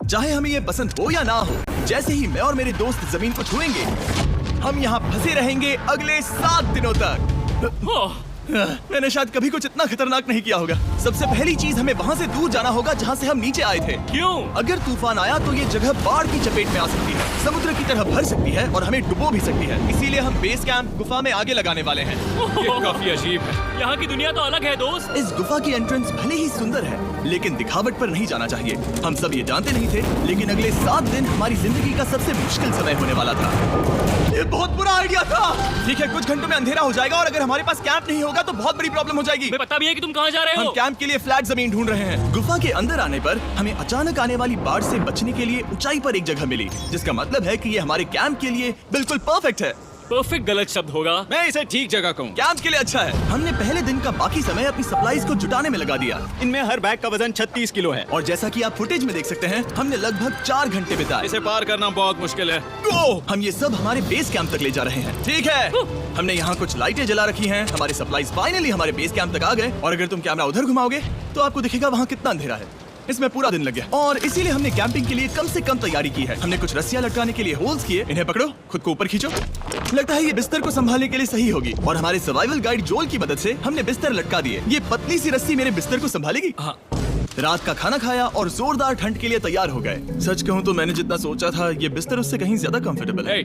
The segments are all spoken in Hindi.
चाहे हमें ये पसंद हो या ना हो, जैसे ही मैं और मेरे दोस्त जमीन को छुएंगे, हम यहाँ फंसे रहेंगे अगले 7 दिनों तक। मैंने शायद कभी कुछ इतना खतरनाक नहीं किया होगा। सबसे पहली चीज हमें वहाँ से दूर जाना होगा जहाँ से हम नीचे आए थे। क्यों? अगर तूफान आया तो ये जगह बाढ़ की चपेट में आ सकती है, समुद्र की तरह भर सकती है और हमें डुबो भी सकती है। इसीलिए हम बेस कैंप गुफा में आगे लगाने वाले हैं। ये काफी अजीब है। यहाँ की दुनिया तो अलग है दोस्त। इस गुफा की एंट्रेंस भले ही सुंदर है, लेकिन दिखावट पर नहीं जाना चाहिए। हम सब ये जानते नहीं थे, लेकिन अगले 7 दिन हमारी जिंदगी का सबसे मुश्किल समय होने वाला था। ये बहुत बुरा आइडिया था। ठीक है, कुछ घंटों में अंधेरा हो जाएगा और अगर हमारे पास कैंप नहीं होगा तो बहुत बड़ी प्रॉब्लम हो जाएगी। हमें पता भी है कि तुम कहाँ जा रहे हो। हम कैंप के लिए फ्लैट जमीन ढूंढ रहे हैं। गुफा के अंदर आने पर हमें अचानक आने वाली बाढ़ से बचने के लिए ऊंचाई पर एक जगह मिली, जिसका मतलब है कि ये हमारे कैंप के लिए बिल्कुल परफेक्ट है। परफेक्ट गलत शब्द होगा। मैं इसे ठीक जगह कहूँ। कैंप के लिए अच्छा है। हमने पहले दिन का बाकी समय अपनी सप्लाईज को जुटाने में लगा दिया। इनमें हर बैग का वजन 36 किलो है। और जैसा कि आप फुटेज में देख सकते हैं, हमने लगभग 4 घंटे बिताए। इसे पार करना बहुत मुश्किल है। हम ये सब हमारे बेस कैंप तक ले जा रहे हैं। ठीक है, हमने यहाँ कुछ लाइटें जला रखी हैं। हमारे सप्लाईज फाइनली हमारे बेस कैंप तक आ गए। और अगर तुम कैमरा उधर घुमाओगे तो आपको दिखेगा वहाँ कितना अंधेरा है। इसमें पूरा दिन लग गया और इसीलिए हमने कैंपिंग के लिए कम से कम तैयारी की है। हमने कुछ रस्सियां लटकाने के लिए होल्स किए। इन्हें पकड़ो, खुद को ऊपर खींचो। लगता है ये बिस्तर को संभालने के लिए सही होगी। और हमारे सर्वाइवल गाइड जोल की मदद से हमने बिस्तर लटका दिए। ये पतली सी रस्सी मेरे बिस्तर को संभालेगी। हाँ। रात का खाना खाया और जोरदार ठंड के लिए तैयार हो गए। सच कहूँ तो मैंने जितना सोचा था, ये बिस्तर उससे कहीं ज्यादा कंफर्टेबल है।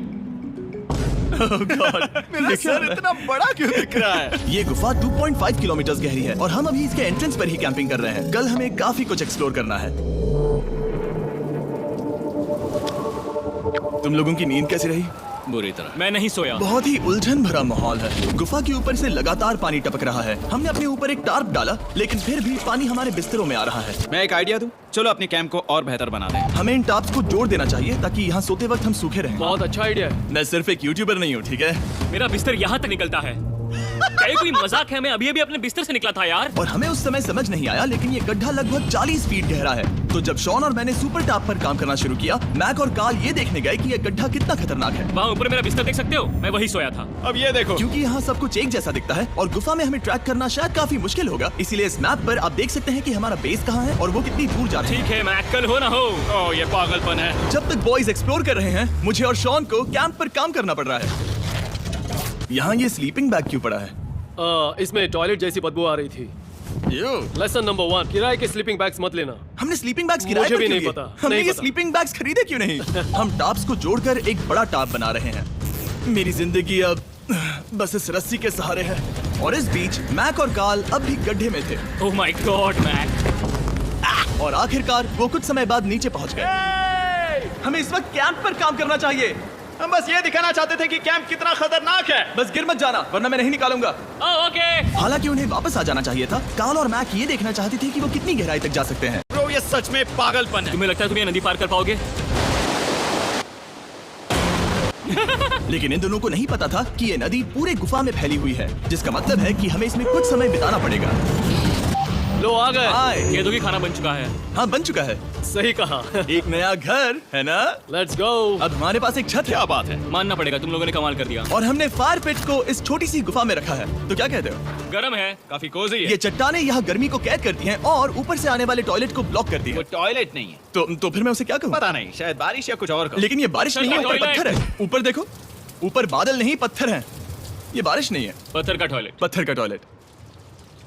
Oh God, मेरा सर इतना बड़ा क्यों दिख रहा है? ये गुफा 2.5 किलोमीटर गहरी है और हम अभी इसके एंट्रेंस पर ही कैंपिंग कर रहे हैं। कल हमें काफी कुछ एक्सप्लोर करना है। तुम लोगों की नींद कैसी रही? बुरी तरह। मैं नहीं सोया। बहुत ही उलझन भरा माहौल है। गुफा के ऊपर से लगातार पानी टपक रहा है। हमने अपने ऊपर एक टार्प डाला, लेकिन फिर भी पानी हमारे बिस्तरों में आ रहा है। मैं एक आइडिया दूं? चलो अपने कैंप को और बेहतर बना दें। हमें इन टार्प्स को जोड़ देना चाहिए ताकि यहाँ सोते वक्त हम सूखे रहें। बहुत अच्छा आइडिया है। मैं सिर्फ एक यूट्यूबर नहीं हूँ, ठीक है? मेरा बिस्तर यहाँ तक निकलता है। क्या ये कोई मजाक है? मैं अभी अभी अपने बिस्तर से निकला था यार। और हमें उस समय समझ नहीं आया, लेकिन ये गड्ढा लगभग 40 फीट गहरा है। तो जब शॉन और मैंने सुपर टॉप पर काम करना शुरू किया, मैक और कार्ल ये देखने गए कि ये गड्ढा कितना खतरनाक है। वहाँ ऊपर मेरा बिस्तर देख सकते हो? मैं वही सोया था। अब ये देखो। क्योंकि यहाँ सब कुछ एक जैसा दिखता है और गुफा में हमें ट्रैक करना शायद काफी मुश्किल होगा, इसीलिए इस मैप पर आप देख सकते हैं कि हमारा बेस कहाँ है और वो कितनी दूर जा रहा है। ठीक है, मैं कल हो ना हो। ओह, ये पागलपन है। जब तक बॉयज एक्सप्लोर कर रहे हैं, मुझे और शॉन को कैंप पर काम करना पड़ रहा है। यहाँ ये स्लीपिंग बैग क्यों पड़ा है? इसमें टॉयलेट जैसी बदबू आ रही थी। लेसन नंबर 1, किराए के स्लीपिंग बैग्स मत लेना। हमने स्लीपिंग बैग्स किराए मुझे पर भी क्यों नहीं लिए? पता, हमने नहीं ये पता। स्लीपिंग बैग्स खरीदे क्यों नहीं? हम टॉप्स को जोड़कर एक बड़ा टॉप बना रहे हैं। मेरी जिंदगी अब बस इस रस्सी के सहारे है। और इस बीच मैक और कार्ल अब भी गड्ढे में थे। Oh my God Mac. और आखिरकार वो कुछ समय बाद नीचे पहुंच गए। हमें इस वक्त कैंप पर काम करना चाहिए। हम बस ये दिखाना चाहते थे कि कैंप कितना खतरनाक है। बस गिर मत जाना, वरना मैं नहीं निकालूंगा। ओके। हालांकि उन्हें वापस आ जाना चाहिए था। कार्ल और मैक ये देखना चाहते थे कि वो कितनी गहराई तक जा सकते हैं। ब्रो, ये सच में पागलपन है। तुम्हें लगता है तुम ये नदी पार कर पाओगे? लेकिन इन दोनों को नहीं पता था कि ये नदी पूरे गुफा में फैली हुई है, जिसका मतलब है कि हमें इसमें कुछ समय बिताना पड़ेगा। लो आ गए। हाय। ये तो भी खाना बन चुका है। हाँ, बन चुका है। सही कहा। एक नया घर है ना? Let's go. अब हमारे पास एक छत है। क्या बात है। मानना पड़ेगा, तुम लोगों ने कमाल कर दिया। और हमने फायर पिट को इस छोटी सी गुफा में रखा है। तो क्या कहते हो? गर्म है। काफी कोजी है। ये चट्टानें यहाँ गर्मी को कैद करती हैं और ऊपर से आने वाले टॉयलेट को ब्लॉक करती वो हैं। टॉयलेट नहीं है। तो फिर मैं उसे क्या कहूँ? पता नहीं, शायद बारिश या कुछ और का। लेकिन ये बारिश नहीं है, ऊपर टॉयलेट। पत्थर है। ऊपर देखो, ऊपर बादल नहीं पत्थर हैं। ये बारिश नहीं है, पत्थर का टॉयलेट। पत्थर का टॉयलेट।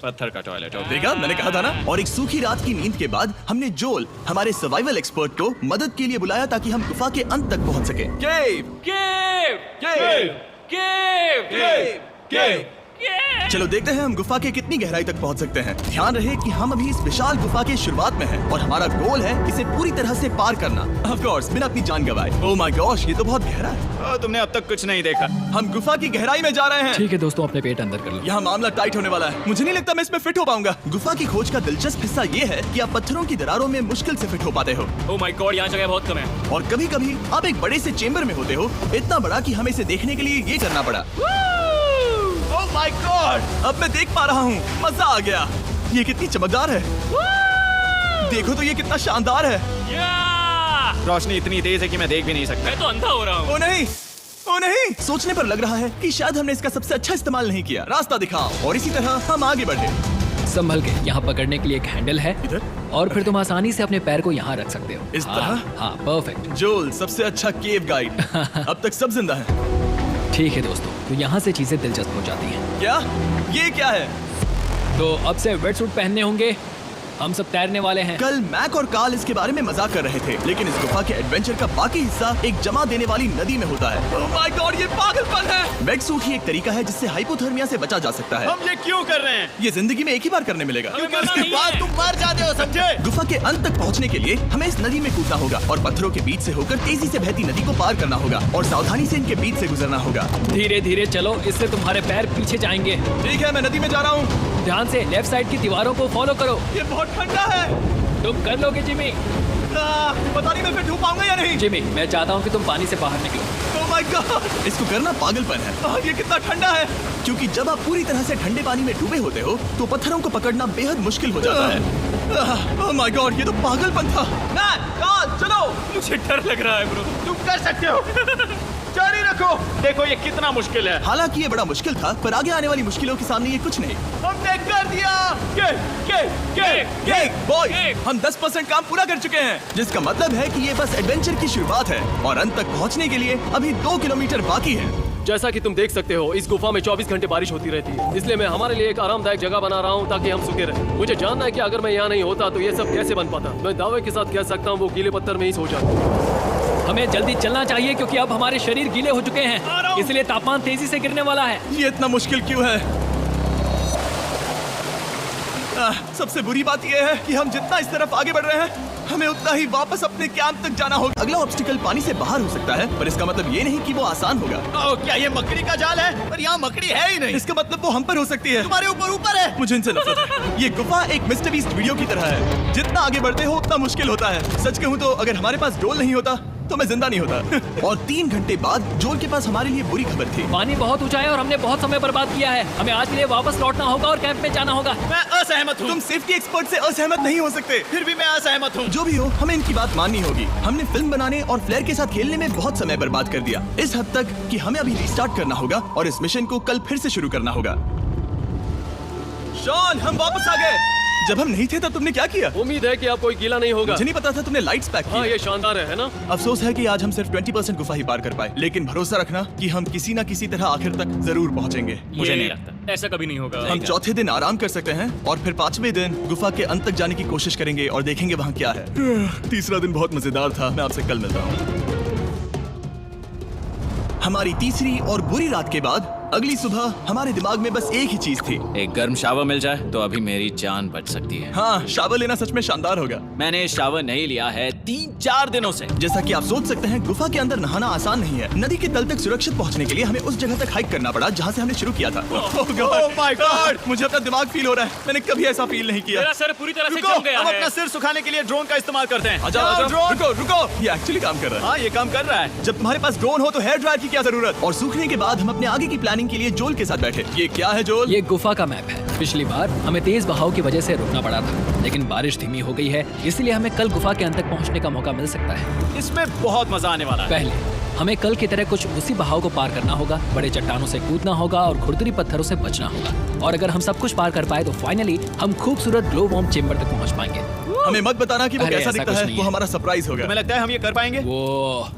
पत्थर का टॉयलेट। देखा, मैंने कहा था ना। और एक सूखी रात की नींद के बाद हमने जोल, हमारे सर्वाइवल एक्सपर्ट को मदद के लिए बुलाया ताकि हम गुफा के अंत तक पहुंच सके। केव, केव, केव, केव, केव, केव। केव। चलो देखते हैं हम गुफा के कितनी गहराई तक पहुंच सकते हैं। ध्यान रहे कि हम अभी इस विशाल गुफा के शुरुआत में हैं और हमारा गोल है इसे पूरी तरह से पार करना। ऑफ कोर्स, बिना अपनी जान गंवाए। ओह माय गॉश, ये तो बहुत गहरा है। तुमने अब तक कुछ नहीं देखा। हम गुफा की गहराई में जा रहे हैं। ठीक है दोस्तों, अपने पेट अंदर कर लो। यहाँ मामला टाइट होने वाला है। मुझे नहीं लगता मैं इसमें फिट हो पाऊंगा। गुफा की खोज का दिलचस्प हिस्सा ये है कि आप पत्थरों की दरारों में मुश्किल से फिट हो पाते हो। ओह माय गॉड, यहाँ जगह बहुत कम है। और कभी कभी आप एक बड़े से चेम्बर में होते हो, इतना बड़ा कि हमें इसे देखने के लिए ये करना पड़ा। ओह माय गॉड, अब मैं देख पा रहा हूँ। मजा आ गया। ये कितनी चमकदार है। देखो तो ये कितना शानदार है। रोशनी इतनी तेज है कि मैं देख भी नहीं सकता। मैं तो अंधा हो रहा हूँ। ओ नहीं, ओ नहीं। सोचने पर लग रहा है कि शायद हमने इसका सबसे अच्छा इस्तेमाल नहीं किया। रास्ता दिखाओ। और इसी तरह हम आगे बढ़े। संभल के। यहाँ पकड़ने के लिए एक हैंडल है इधर? और फिर तुम आसानी से अपने पैर को यहाँ रख सकते हो। इस तरह? हाँ परफेक्ट। जोल सबसे अच्छा केव गाइड। अब तक सब जिंदा हैं। ठीक है दोस्तों, तो यहाँ से चीजें दिलचस्प हो जाती हैं। क्या? ये क्या है? तो अब से वेट सूट पहनने होंगे, हम सब तैरने वाले हैं। कल मैक और कार्ल इसके बारे में मजाक कर रहे थे, लेकिन इस गुफा के एडवेंचर का बाकी हिस्सा एक जमा देने वाली नदी में होता है। ओह माय गॉड, ये पागलपन है। वेट सूट ही एक तरीका है जिससे हाइपोथर्मिया से बचा जा सकता है। हम ये क्यों कर रहे हैं? ये जिंदगी में एक ही बार करने मिलेगा। क्योंकि उसके बाद तुम मर जाते हो, समझे? गुफा के अंत तक पहुंचने के लिए हमें इस नदी में कूदना होगा और पत्थरों के बीच से होकर तेजी से बहती नदी को पार करना होगा और सावधानी से इनके बीच से गुजरना होगा। धीरे धीरे चलो, इससे तुम्हारे पैर पीछे जाएंगे। ठीक है, मैं नदी में जा रहा हूँ। ध्यान से लेफ्ट साइड की दीवारों को फॉलो करो। ये बहुत ठंडा है। तुम कर लोगे जिमी। पता नहीं मैं फिर डूब पाऊंगा या नहीं। जिमी, मैं चाहता हूँ कि तुम पानी से बाहर निकलो। ओह माय गॉड, इसको करना पागलपन है। ये कितना ठंडा है। क्योंकि जब आप पूरी तरह से ठंडे पानी में डूबे होते हो तो पत्थरों को पकड़ना बेहद मुश्किल हो जाता है। ओह माय गॉड, ये तो पागलपन था। चलो, मुझे डर लग रहा है ब्रो। तुम कर सकते हो। जारी रखो। देखो ये कितना मुश्किल है। हालांकि ये बड़ा मुश्किल था, पर आगे आने वाली मुश्किलों के सामने ये कुछ नहीं। हमने कर दिया। बॉय, हम 10% काम पूरा कर चुके हैं, जिसका मतलब है कि ये बस एडवेंचर की शुरुआत है और अंत तक पहुंचने के लिए अभी 2 किलोमीटर बाकी है। जैसा कि तुम देख सकते हो, इस गुफा में 24 घंटे बारिश होती रहती है, इसलिए मैं हमारे लिए एक आरामदायक जगह बना रहा हूँ ताकि हम सूखे रहें। मुझे जानना है कि अगर मैं यहाँ नहीं होता तो ये सब कैसे बन पाता। मैं दावे के साथ कह सकता हूँ वो गीले पत्थर में ही सो जाता। हमें जल्दी चलना चाहिए क्योंकि अब हमारे शरीर गीले हो चुके हैं, इसलिए तापमान तेजी से गिरने वाला है। ये इतना मुश्किल क्यों है? सबसे बुरी बात यह है कि हम जितना इस तरफ आगे बढ़ रहे हैं, हमें उतना ही वापस अपने कैंप तक जाना होगा। अगला ऑब्स्टिकल पानी से बाहर हो सकता है, पर इसका मतलब ये नहीं कि वो आसान होगा। क्या ये मकड़ी का जाल है? पर यहाँ मकड़ी है ही नहीं। इसका मतलब वो हम पर हो सकती है। तुम्हारे ऊपर है। मुझे इनसे नफरत है। ये गुफा एक मिस्टर बीस्ट वीडियो की तरह है। जितना आगे बढ़ते हो उतना मुश्किल होता है। सच कहूँ तो अगर हमारे पास डोल नहीं होता तो मैं जिंदा नहीं होता। और 3 घंटे बाद जोल के पास हमारे लिए बुरी खबर थी। पानी बहुत ऊंचा है और हमने बहुत समय बर्बाद किया है। हमें आज के लिए वापस लौटना होगा और कैंप में जाना होगा। मैं असहमत हूँ। तुम सेफ्टी एक्सपर्ट से असहमत नहीं हो सकते। फिर भी मैं असहमत हूँ। जो भी हो, हमें इनकी बात माननी होगी। हमने फिल्म बनाने और फ्लेयर के साथ खेलने में बहुत समय बर्बाद कर दिया, इस हद तक कि हमें अभी रिस्टार्ट करना होगा और इस मिशन को कल फिर से शुरू करना होगा। शॉन, हम वापस आ गए। जब हम नहीं थे तब तुमने क्या किया? उम्मीद है कि आप कोई गीला नहीं होगा। मुझे नहीं पता था तुमने लाइट्स पैक हाँ, की। ये शानदार है ना? अफसोस है कि आज हम सिर्फ 20% गुफा ही पार कर पाए, लेकिन भरोसा रखना कि हम किसी न किसी तरह आखिर तक जरूर पहुंचेंगे। मुझे नहीं लगता ऐसा कभी नहीं होगा। हम चौथे दिन आराम कर सकते हैं और फिर 5वें दिन गुफा के अंत तक जाने की कोशिश करेंगे और देखेंगे वहाँ क्या है। तीसरा दिन बहुत मजेदार था। मैं आपसे कल मिलता हूँ। हमारी तीसरी और बुरी रात के बाद अगली सुबह हमारे दिमाग में बस एक ही चीज थी। एक गर्म शावर मिल जाए तो अभी मेरी जान बच सकती है। हाँ, शावर लेना सच में शानदार होगा। मैंने शावर नहीं लिया है 3-4 दिनों से। जैसा कि आप सोच सकते हैं, गुफा के अंदर नहाना आसान नहीं है। नदी के तल तक सुरक्षित पहुंचने के लिए हमें उस जगह तक हाइक करना पड़ा जहां से हमने शुरू किया था। Oh my God! मुझे अपना दिमाग फील हो रहा है। मैंने कभी ऐसा फील नहीं किया। मेरा सर पूरी तरह से रुको, जम गया हम है। अपना सिर सुखाने के लिए ड्रोन का इस्तेमाल करते हैं। जाओ, ड्रोन। रुको रुको, ये एक्चुअली काम कर रहा है। हाँ, ये काम कर रहा है। जब तुम्हारे पास ड्रोन हो तो हेयर ड्रायर की क्या जरूरत। और सूखने के बाद हम अपने आगे की प्लानिंग के लिए जोल के साथ बैठे। ये क्या है जोल? ये गुफा का मैप है। पिछली बार हमें तेज बहाव की वजह से रुकना पड़ा था, लेकिन बारिश धीमी हो गई है, इसलिए हमें कल गुफा के अंत तक पहुंचने का मौका मिल सकता है। इसमें बहुत मजा आने वाला है। पहले हमें कल की तरह कुछ उसी बहाव को पार करना होगा, बड़े चट्टानों से कूदना होगा और खुरदुरी पत्थरों से बचना होगा। और अगर हम सब कुछ पार कर पाए तो फाइनली हम खूबसूरत ग्लो वॉर्म चेंबर तक पहुंच पाएंगे। हमें मत बताना कि वो अरे, कैसा ऐसा दिखता कुछ है। नहीं वो है। हमारा सरप्राइज होगा। तुम्हें लगता है हम ये कर पाएंगे? वो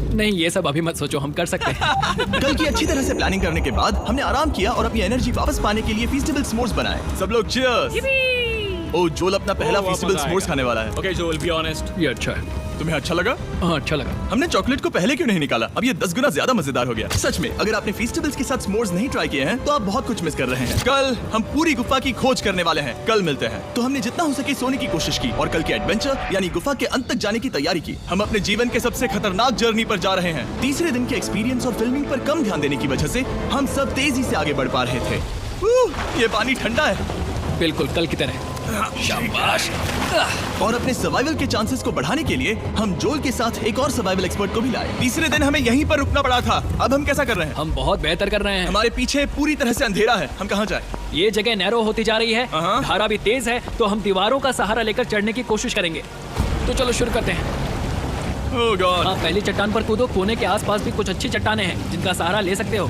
नहीं, ये सब अभी मत सोचो, हम कर सकते हैं। कल की अच्छी तरह से प्लानिंग करने के बाद हमने आराम किया और अपनी एनर्जी वापस पाने के लिए फीस्टेबल स्मोर्स बनाए। सब लोग चीयर्स। ओ, जोल अपना पहला वाह, फीस्टेबल मजा स्मोर्स आएगा। खाने वाला है। ओके जोल, बी ऑनेस्ट। ये अच्छा है। तुम्हें अच्छा लगा? हाँ, अच्छा लगा। हमने चॉकलेट को पहले क्यों नहीं निकाला? अब ये 10 गुना ज्यादा मजेदार हो गया। सच में, अगर आपने फीस्टेबल्स के साथ स्मोर्स नहीं ट्राई किए हैं तो आप बहुत कुछ मिस कर रहे हैं। कल हम पूरी गुफा की खोज करने वाले हैं। कल मिलते हैं। तो हमने जितना हो सके सोने की कोशिश की और कल के एडवेंचर यानी गुफा के अंत तक जाने की तैयारी की। हम अपने जीवन के सबसे खतरनाक जर्नी पर जा रहे हैं। तीसरे दिन के एक्सपीरियंस और फिल्मिंग पर कम ध्यान देने की वजह से हम सब तेजी से आगे बढ़ पा रहे थे। ये पानी ठंडा है। बिल्कुल कल की तरह। शाबाश। और अपने सर्वाइवल के चांसेस को बढ़ाने के लिए हम जोल के साथ एक और सर्वाइवल एक्सपर्ट को भी लाए। तीसरे दिन हमें यहीं पर रुकना पड़ा था। अब हम कैसा कर रहे हैं? हम बहुत बेहतर कर रहे हैं। हमारे पीछे पूरी तरह से अंधेरा है। हम कहाँ जाए? ये जगह नैरो होती जा रही है, हाँ। धारा भी तेज है, तो हम दीवारों का सहारा लेकर चढ़ने की कोशिश करेंगे। तो चलो शुरू करते हैं। ओह गॉड। हाँ, पहली चट्टान पर कूदो। कोने के आसपास भी कुछ अच्छी चट्टानें हैं जिनका सहारा ले सकते हो।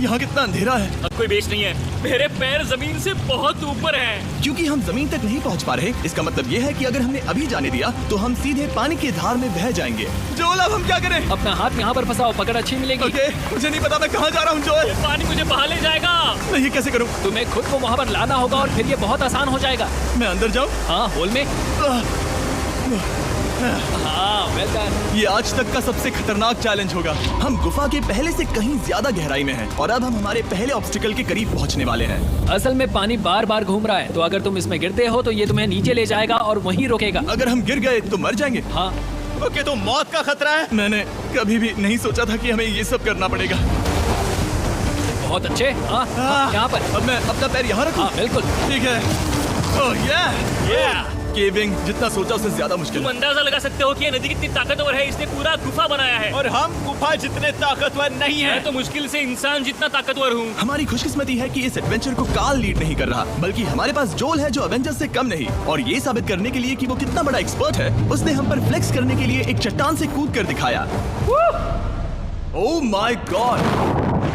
यहाँ कितना अंधेरा है। अब कोई बेस नहीं है, मेरे पैर जमीन से बहुत ऊपर हैं। क्योंकि हम जमीन तक नहीं पहुँच पा रहे, इसका मतलब ये है कि अगर हमने अभी जाने दिया तो हम सीधे पानी की धार में बह जाएंगे। जोल, अब हम क्या करें? अपना हाथ यहाँ पर फंसाओ, पकड़ अच्छी मिलेगी। ओके, मुझे नहीं पता मैं कहाँ जा रहा हूँ जोल। पानी मुझे बहा ले जाएगा। मैं ये कैसे करूँ? तुम्हें खुद को वहाँ पर लाना होगा और फिर ये बहुत आसान हो जाएगा। मैं अंदर जाऊँ? हाँ, होल में। हाँ, वेल डन। ये आज तक का सबसे खतरनाक चैलेंज होगा। हम गुफा के पहले से कहीं ज्यादा गहराई में हैं और अब हम हमारे पहले ऑब्स्टिकल के करीब पहुंचने वाले हैं। असल में पानी बार बार घूम रहा है, तो अगर तुम इसमें गिरते हो तो ये तुम्हें नीचे ले जाएगा और वहीं रोकेगा। अगर हम गिर गए तो मर जाएंगे। हाँ, ओके, तो मौत का खतरा है। मैंने कभी भी नहीं सोचा था कि हमें ये सब करना पड़ेगा। बहुत अच्छे। हाँ, यहाँ पर। अब मैं अपना पैर यहाँ रखूं? हाँ, बिल्कुल। ठीक है। ओह yeah! केविंग जितना सोचा उससे ज्यादा मुश्किल तुम है। अंदाजा लगा सकते हो कि ये नदी कितनी ताकतवर है। इसने पूरा गुफा बनाया है और हम गुफा जितने ताकतवर नहीं है। मैं तो मुश्किल से इंसान जितना ताकतवर हूँ। हमारी खुशकिस्मती है कि इस एडवेंचर को काल लीड नहीं कर रहा, बल्कि हमारे पास जोल है जो एवेंजर्स से कम नहीं। और ये साबित करने के लिए कि वो कितना बड़ा एक्सपर्ट है, उसने हम पर फ्लेक्स करने के लिए एक चट्टान से कूद कर दिखाया। ओह माय गॉड,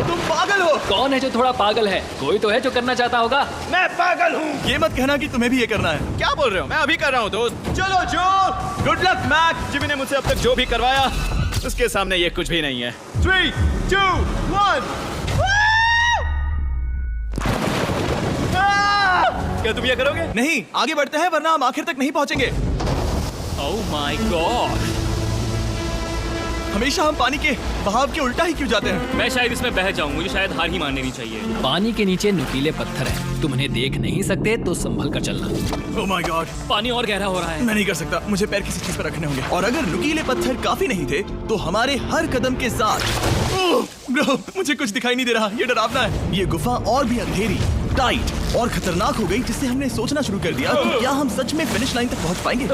तुम पागल हो। कौन है जो थोड़ा पागल है? कोई तो है जो करना चाहता होगा। मैं पागल हूँ। ये मत कहना कि तुम्हें भी ये करना है। क्या बोल रहे हो? मैं अभी कर रहा हूँ दोस्त। चलो जो, गुड लक मैक। जिमी ने मुझसे अब तक जो भी करवाया उसके सामने ये कुछ भी नहीं है। 3, 2, 1। क्या तुम ये करोगे? नहीं, आगे बढ़ते हैं वरना हम आखिर तक नहीं पहुंचेंगे। ओह माय गॉड, हमेशा हम पानी के बहाव के उल्टा ही क्यों जाते हैं? मैं शायद इसमें बह जाऊं। मुझे शायद हार ही मान लेनी चाहिए। पानी के नीचे नुकीले पत्थर हैं। तुम उन्हें देख नहीं सकते तो संभल कर चलना। ओह माय गॉड, पानी और गहरा हो रहा है। मैं नहीं कर सकता। मुझे पैर किसी चीज पर रखने होंगे। और अगर नुकीले पत्थर काफी नहीं थे तो हमारे हर कदम के साथ ओह ब्रो, मुझे कुछ दिखाई नहीं दे रहा। ये डरावना है। ये गुफा और भी अंधेरी, टाइट और खतरनाक हो गई, जिससे हमने सोचना शुरू कर दिया कि क्या हम सच में फिनिश लाइन तक पहुंच पाएंगे।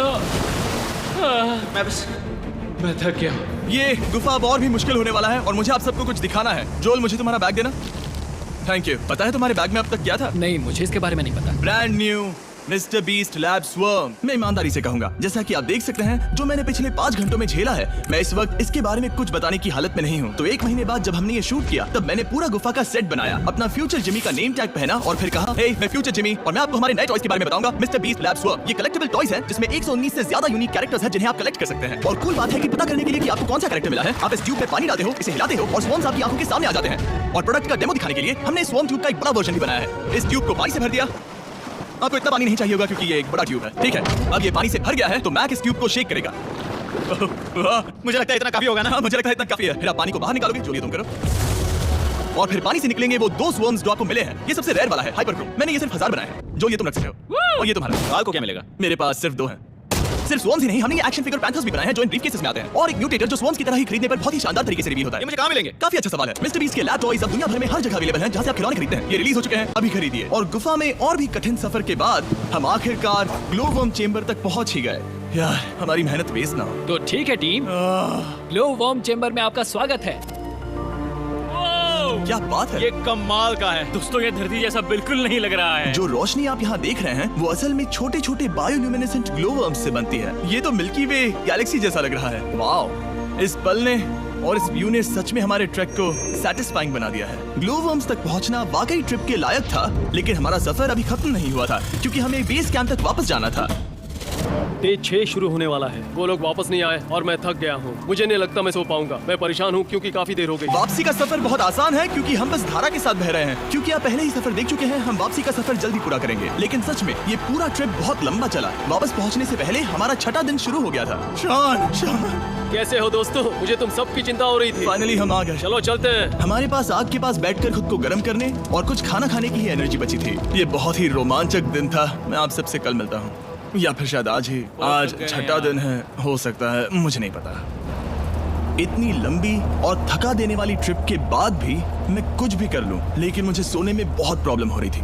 मैं थक गया। ये गुफा अब और भी मुश्किल होने वाला है और मुझे आप सबको कुछ दिखाना है। जोल, मुझे तुम्हारा बैग देना। Thank you. पता है तुम्हारे बैग में अब तक क्या था? नहीं, मुझे इसके बारे में नहीं पता। Brand new mister beast lab swarm. मैं ईमानदारी से कहूंगा, जैसा कि आप देख सकते हैं, जो मैंने पिछले 5 घंटों में झेला है, मैं इस वक्त इसके बारे में कुछ बताने की हालत में नहीं हूँ। तो 1 महीने बाद जब हमने ये शूट किया, तब मैंने पूरा गुफा का सेट बनाया, अपना फ्यूचर जिमी का नेम टैग पहना और फिर कहा, हे मैं फ्यूचर जिमी और मैं आपको हमारे नए टॉयज के बारे में बताऊंगा, मिस्टर बीस्ट लैब स्वर्म। ये कलेक्टिबल टॉयज है जिसमें 119 से ज्यादा यूनिक कैरेक्टर्स हैं जिन्हें आप कलेक्ट कर सकते हैं। और कूल बात है कि पता करने के लिए कि आपको कौन सा कैरेक्टर मिला है, आप इस ट्यूब में पानी डालते हो, इसे हिलाते हो और स्वॉर्म्स आपकी आंखों के सामने आ जाते हैं। और प्रोडक्ट का डेमो दिखाने के लिए हमने स्वॉर्म ट्यूब का एक बड़ा वर्जन भी बनाया है। इस ट्यूब को पानी से भर दिया। आपको इतना पानी नहीं चाहिए होगा क्योंकि ये एक बड़ा ट्यूब है। ठीक है, अब ये पानी से भर गया है तो मैक इस ट्यूब को शेक करेगा। मुझे लगता है इतना काफी होगा ना? हाँ, मुझे लगता है इतना काफी है। फिर आप पानी को बाहर निकालोगे, जो ये तुम करो। और फिर पानी से निकलेंगे वो 2 स्वर्म्स जो आपको मिले हैं। ये सबसे रेयर वाला है, हाइपरक्रोम। मैंने ये सिर्फ 1000 बनाए हैं, जो ये तुम रख सकते हो। और ये तुम्हारा। काल को क्या मिलेगा? मेरे पास सिर्फ 2 हैं। सिर्फ स्वॉर्म्स ही नहीं, हमने ये एक्शन फिगर पैंथर्स भी बनाए हैं जो इन ब्रीफकेसेस में आते हैं। और एक म्यूटेटर जो स्वॉर्म्स की तरह ही खरीदने पर बहुत ही शानदार तरीके से रिवील होता है। ये मुझे कहाँ मिलेंगे? काफी अच्छा सवाल है। मिस्टर बीस्ट के लैब टॉयज अब दुनिया भर में हर जगह अवेलेबल हैं जहाँ से आप खिलौने खरीदते हैं। ये रिलीज हो चुके हैं, अभी खरीदिए। और गुफा में और भी कठिन सफर के बाद हम आखिरकार ग्लोवर्म चेंबर तक पहुंच ही गए। यार, हमारी मेहनत वेस्ट ना हो। तो ठीक है टीम, ग्लो वर्म चेंबर में आपका स्वागत है। क्या बात है। ये कमाल का है। दोस्तों, ये धरती जैसा बिल्कुल नहीं लग रहा है। जो रोशनी आप यहाँ देख रहे हैं वो असल में छोटे छोटे बायोल्यूमिनेसेंट ग्लोवर्म्स से बनती है। ये तो मिल्की वे गैलेक्सी जैसा लग रहा है। वाओ, इस पल ने और इस व्यू ने सच में हमारे ट्रैक को सैटिस्फाइंग बना दिया है। ग्लोवर्म्स तक पहुंचना वाकई ट्रिप के लायक था, लेकिन हमारा सफर अभी खत्म नहीं हुआ था क्योंकि हमें बेस कैंप तक वापस जाना था। डे 6 शुरू होने वाला है। वो लोग वापस नहीं आए और मैं थक गया हूँ। मुझे नहीं लगता मैं सो पाऊंगा। मैं परेशान हूँ क्योंकि काफी देर हो गई। वापसी का सफर बहुत आसान है क्योंकि हम बस धारा के साथ बह रहे हैं। क्योंकि आप पहले ही सफर देख चुके हैं, हम वापसी का सफर जल्दी पूरा करेंगे। लेकिन सच में ये पूरा ट्रिप बहुत लंबा चला। वापस पहुंचने से पहले हमारा 6वां दिन शुरू हो गया था। शान, कैसे हो दोस्तों? मुझे तुम सबकी चिंता हो रही थी। फाइनली हम आ गए। चलो चलते हैं। हमारे पास आग के पास बैठकर खुद को गर्म करने और कुछ खाना खाने की ही एनर्जी बची थी। ये बहुत ही रोमांचक दिन था। मैं आप सबसे कल मिलता हूँ, या फिर शायद आज ही। आज 6वां दिन है, हो सकता है, मुझे नहीं पता। इतनी लंबी और थका देने वाली ट्रिप के बाद भी मैं कुछ भी कर लूं, लेकिन मुझे सोने में बहुत प्रॉब्लम हो रही थी।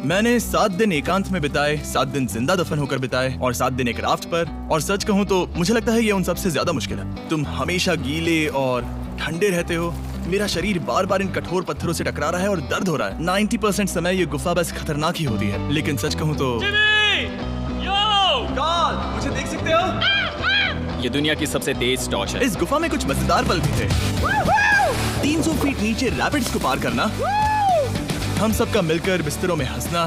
मैंने 7 दिन एकांत में बिताए, 7 दिन जिंदा दफन होकर बिताए और 7 दिन एक राफ्ट पर। और सच कहूं तो मुझे लगता है ये उन सबसे ज्यादा मुश्किल है। तुम हमेशा गीले और ठंडे रहते हो, मेरा शरीर बार बार इन कठोर पत्थरों से टकरा रहा है और दर्द हो रहा है। 90% समय ये गुफा बस खतरनाक ही होती है, लेकिन सच कहूँ तो कार्ल, मुझे देख सकते हो? ये दुनिया की सबसे तेज टॉर्च है। इस गुफा में कुछ मजेदार पल भी थे। 300 फीट नीचे रैपिड्स को पार करना, हम सबका मिलकर बिस्तरों में हंसना,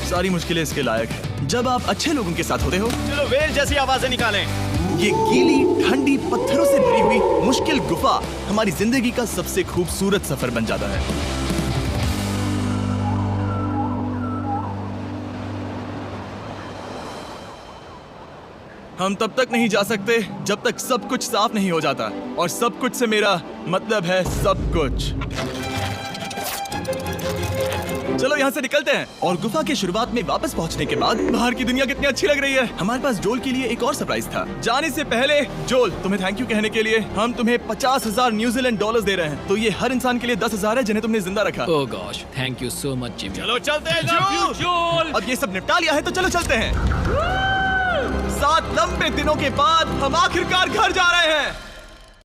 सारी मुश्किलें इसके लायक है जब आप अच्छे लोगों के साथ होते हो। चलो वेल जैसी आवाजें निकालें। ये गीली ठंडी पत्थरों से भरी हुई मुश्किल गुफा हमारी जिंदगी का सबसे खूबसूरत सफर बन जाता है। हम तब तक नहीं जा सकते जब तक सब कुछ साफ नहीं हो जाता, और सब कुछ से मेरा मतलब है सब कुछ। चलो यहाँ से निकलते हैं। और गुफा के शुरुआत में वापस पहुँचने के बाद बाहर की दुनिया कितनी अच्छी लग रही है। हमारे पास जोल के लिए एक और सरप्राइज था। जाने से पहले जोल, तुम्हें थैंक यू कहने के लिए हम तुम्हें 50,000 न्यूजीलैंड डॉलर्स दे रहे हैं। तो ये हर इंसान के लिए 10,000 है जिन्हें तुमने जिंदा रखा। Oh gosh, thank you so much Jimmy. चलो चलते हैं जोल। अब ये सब निपटा लिया है तो चलो चलते हैं। 7 लंबे दिनों के बाद हम आखिरकार घर जा रहे हैं।